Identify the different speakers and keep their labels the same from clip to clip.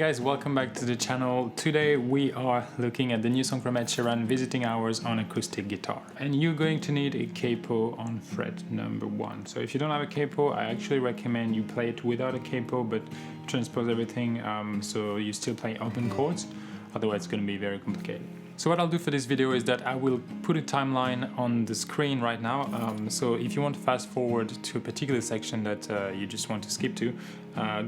Speaker 1: guys, welcome back to the channel. Today we are looking at the new song from Ed Sheeran, Visiting Hours on acoustic guitar. And you're going to need a capo on fret number 1. So if you don't have a capo, I actually recommend you play it without a capo, but transpose everything so you still play open chords. Otherwise it's going to be very complicated. So what I'll do for this video is that I will put a timeline on the screen right now. So if you want to fast forward to a particular section that you just want to skip to,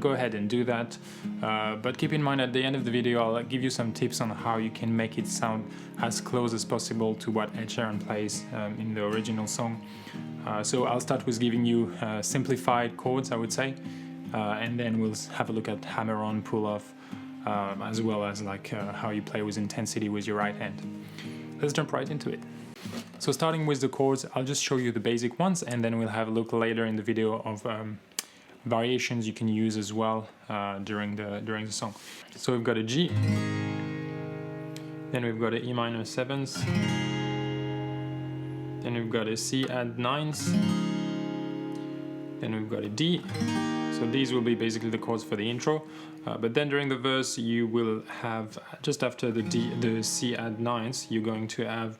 Speaker 1: go ahead and do that. But keep in mind at the end of the video I'll give you some tips on how you can make it sound as close as possible to what Ed Sheeran plays in the original song. So I'll start with giving you simplified chords, I would say, and then we'll have a look at hammer-on, pull-off, as well as how you play with intensity with your right hand. Let's jump right into it. So starting with the chords, I'll just show you the basic ones, and then we'll have a look later in the video of variations you can use as well during the song. So we've got a G, then we've got an E minor 7s, then we've got a C add 9s, then we've got a D. So these will be basically the chords for the intro, but then during the verse you will have, just after the C add 9s, you're going to have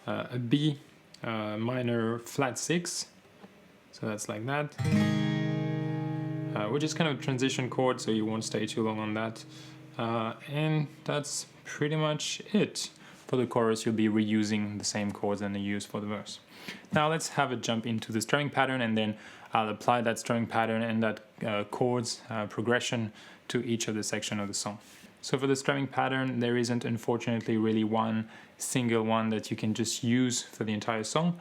Speaker 1: a B minor flat 6, so that's like that, which is kind of a transition chord, so you won't stay too long on that, and that's pretty much it. For the chorus you'll be reusing the same chords that you use for the verse. Now let's have a jump into the strumming pattern, and then I'll apply that strumming pattern and that chords progression to each of the section of the song. So for the strumming pattern, there isn't unfortunately really one single one that you can just use for the entire song,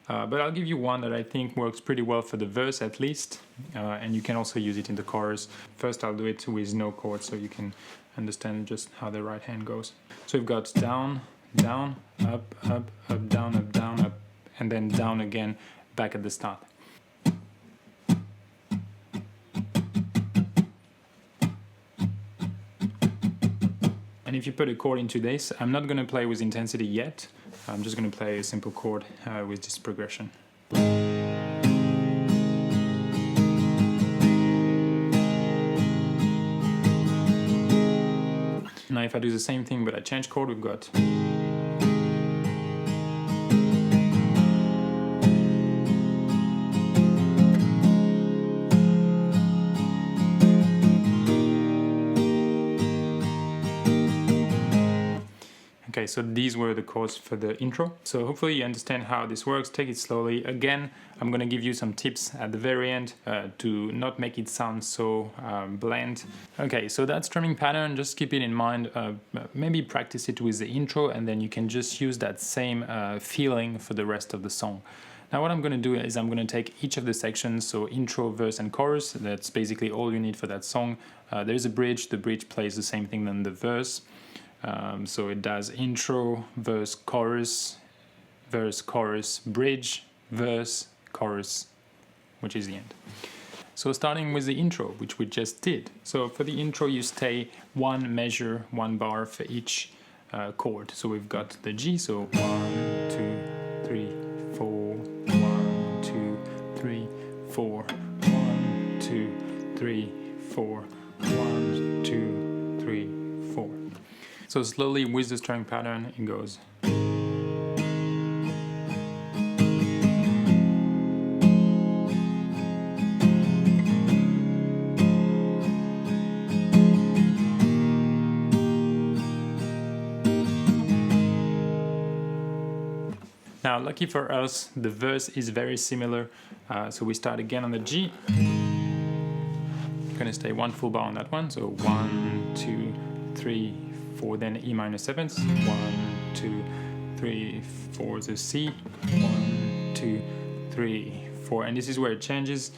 Speaker 1: but I'll give you one that I think works pretty well for the verse at least, and you can also use it in the chorus. First I'll do it with no chords so you can understand just how the right hand goes. So we've got down, down, up, up, up, down, up, and then down again back at the start. And if you put a chord into this, I'm not going to play with intensity yet, I'm just going to play a simple chord with this progression. Now if I do the same thing but I change chord, we've got okay, so these were the chords for the intro. So hopefully you understand how this works. Take it slowly. Again, I'm going to give you some tips at the very end to not make it sound so bland. Okay, so that strumming pattern, just keep it in mind. Maybe practice it with the intro, and then you can just use that same feeling for the rest of the song. Now what I'm going to do is I'm going to take each of the sections, so intro, verse and chorus. That's basically all you need for that song. There's a bridge. The bridge plays the same thing than the verse. So it does intro, verse, chorus, bridge, verse, chorus, which is the end. So starting with the intro, which we just did. So for the intro you stay one measure, one bar for each chord. So we've got the G, so 1, 2, 3, 4, 1, 2, 3, 4, 1, 2, 3, 4, 1, 2, 3, 4. So slowly with the strumming pattern it goes. Now lucky for us, the verse is very similar, so we start again on the G. I'm gonna stay one full bar on that one, so 1, 2, 3, 4, then E minor 7s, 1, 2, 3, 4, the C, 1, 2, 3, 4, and this is where it changes.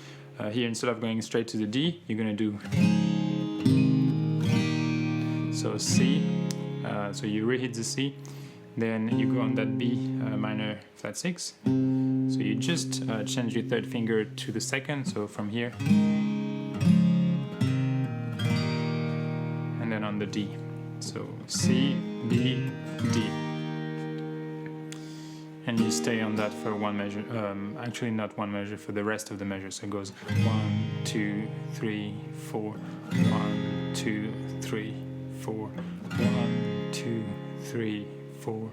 Speaker 1: Here instead of going straight to the D, you're gonna do so C, so you re-hit the C, then you go on that B minor flat 6, so you just change your third finger to the second, so from here, and then on the D. So C, B, D, and you stay on that for one measure, actually not one measure, for the rest of the measure, so it goes 1, 2, 3, 4, 1, 2, 3, 4. 1, 2, 3, 4.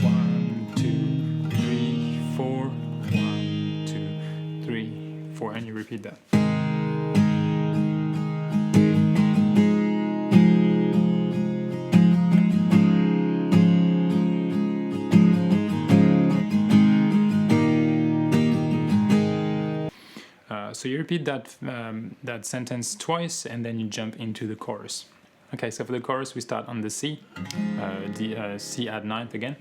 Speaker 1: 1, 2, 3, 4. 1, 2, 3, 4, and you repeat that. So you repeat that sentence twice, and then you jump into the chorus. Okay, so for the chorus we start on the C, C add ninth again,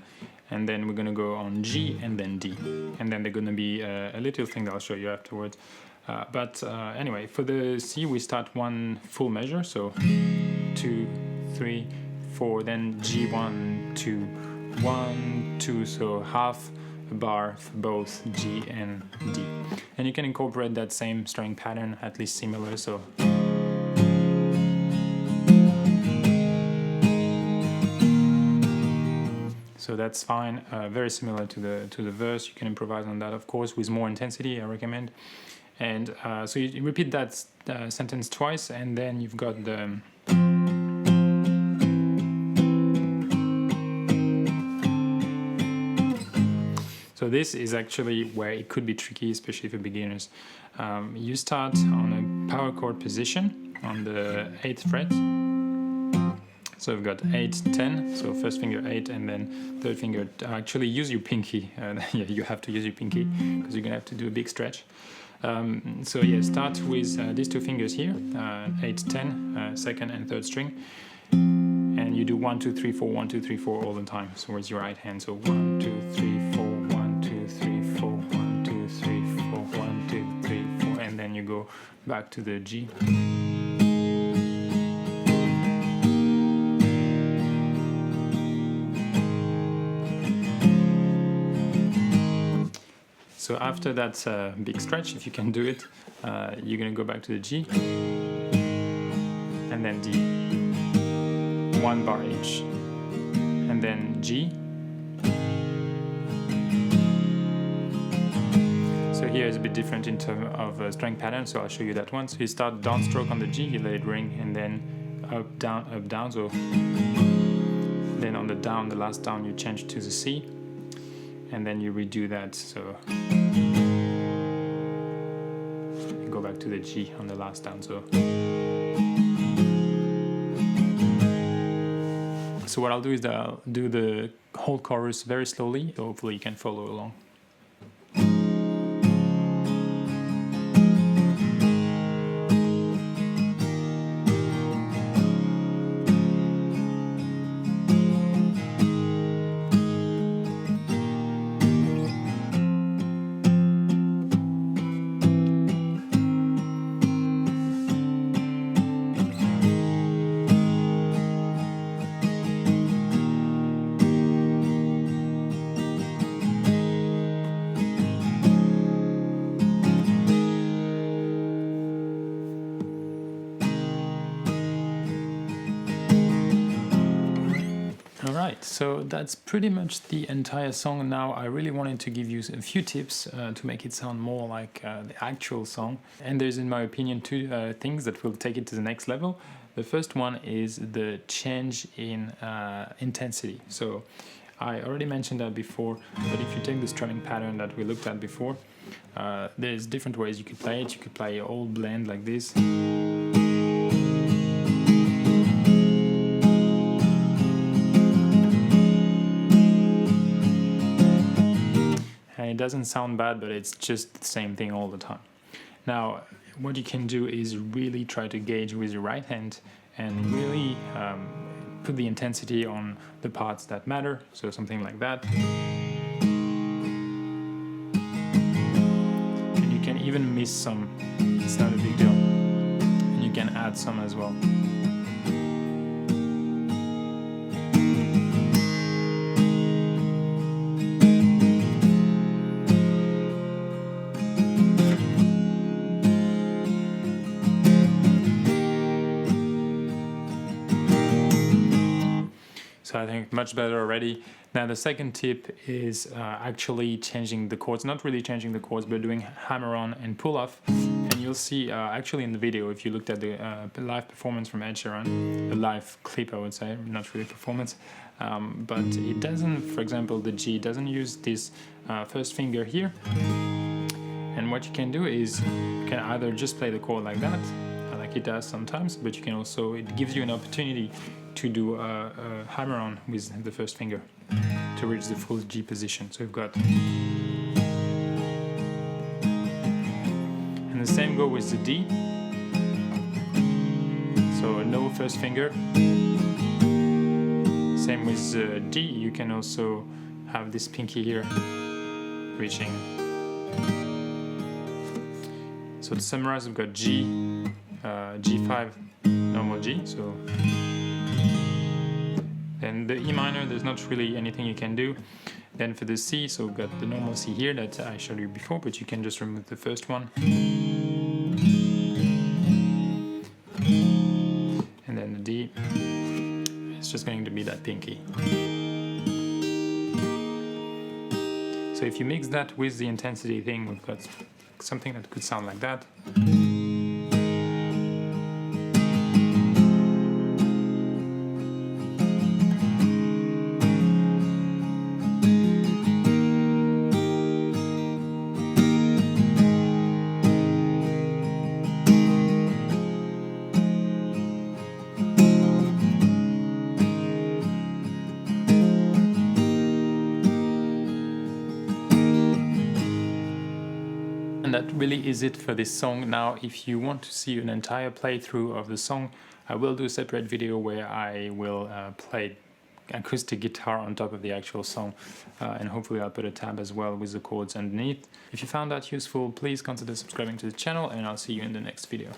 Speaker 1: and then we're gonna go on G and then D, and then there's gonna be a little thing that I'll show you afterwards. But anyway, for the C we start one full measure, so 2, 3, 4, then G 1, 2, 1, 2, so half a bar for both G and D. And you can incorporate that same string pattern, at least similar, so that's fine, very similar to the verse. You can improvise on that, of course, with more intensity, I recommend. And so you repeat that sentence twice, and then you've got the so this is actually where it could be tricky, especially for beginners. You start on a power chord position on the 8th fret. So we've got 8, 10, so first finger 8, and then third finger. Actually use your pinky. Yeah, you have to use your pinky because you're gonna have to do a big stretch. So yeah, start with these two fingers here, 8, 10, second and third string, and you do 1, 2, 3, 4, 1, 2, 3, 4 all the time. So with your right hand, so 1, 2, 3, 4, 1, 2, 3, 4, 1, 2, 3, 4, 1, 2, 3, 4, and then you go back to the G. So after that big stretch, if you can do it, you're gonna go back to the G, and then D, 1 bar each, and then G. So here is a bit different in terms of string pattern, so I'll show you that one. So you start downstroke on the G, you let it ring, and then up, down, so then on the down, the last down, you change to the C, and then you redo that, so go back to the G on the last down. So what I'll do is that I'll do the whole chorus very slowly, so hopefully you can follow along. Alright, so that's pretty much the entire song. Now I really wanted to give you a few tips to make it sound more like the actual song. And there's, in my opinion, two things that will take it to the next level. The first one is the change in intensity. So I already mentioned that before, but if you take the strumming pattern that we looked at before, there's different ways you could play it. You could play a whole blend like this. And it doesn't sound bad, but it's just the same thing all the time. Now, what you can do is really try to gauge with your right hand and really put the intensity on the parts that matter, so something like that. And you can even miss some, it's not a big deal. And you can add some as well. So I think much better already. Now the second tip is actually changing the chords, not really changing the chords, but doing hammer on and pull off. And you'll see actually in the video, if you looked at the live performance from Ed Sheeran, the live clip I would say, not really performance, but it doesn't, for example the G doesn't use this first finger here, and what you can do is you can either just play the chord like that, like it does sometimes, but you can also, it gives you an opportunity to do a hammer on with the first finger to reach the full G position. So we've got, and the same go with the D, so no first finger. Same with D, you can also have this pinky here reaching. So to summarize, we've got G, G5, normal G, so then the E minor, there's not really anything you can do. Then for the C, so we've got the normal C here that I showed you before, but you can just remove the first one. And then the D, it's just going to be that pinky. So if you mix that with the intensity thing, we've got something that could sound like that. And that really is it for this song. Now, if you want to see an entire playthrough of the song, I will do a separate video where I will play acoustic guitar on top of the actual song, and hopefully I'll put a tab as well with the chords underneath. If you found that useful, please consider subscribing to the channel, and I'll see you in the next video.